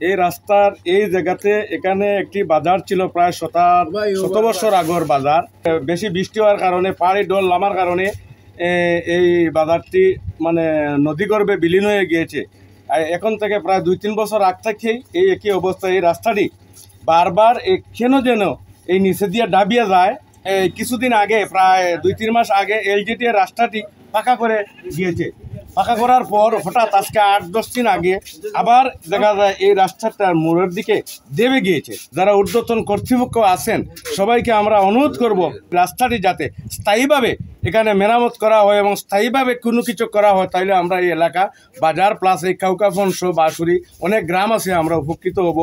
এই রাস্তার এই জায়গাতে এখানে একটি বাজার ছিল, প্রায় শত বছর আগর বাজার। বেশি বৃষ্টি হওয়ার কারণে পাহাড়ি ডল নামার কারণে এই বাজারটি মানে নদীগর্ভে বিলীন হয়ে গিয়েছে। এখন থেকে প্রায় 2-3 বছর আগ থেকেই এই একই অবস্থা। এই রাস্তাটি বারবার কেন যেন এই নিচে দিয়ে ডাবিয়ে যায়। কিছুদিন আগে প্রায় 2-3 মাস আগে এলজিটি রাস্তাটি পাকা করে দিয়েছে। পাকা করার পর হঠাৎ আজকে 8-10 দিন আগে আবার দেখা যায় এই রাস্তাটার মোড়ের দিকে দেবে গিয়েছে। যারা ঊর্ধ্বতন কর্তৃপক্ষ আছেন সবাইকে আমরা অনুরোধ করব রাস্তাটি যাতে স্থায়ীভাবে এখানে মেরামত করা হয় এবং স্থায়ীভাবে কোনো কিছু করা হয়, তাইলে আমরা এই এলাকা বাজার প্লাস এই কাউকাফন সহ বাঁশুড়ি অনেক গ্রাম আছে, আমরা উপকৃত হব।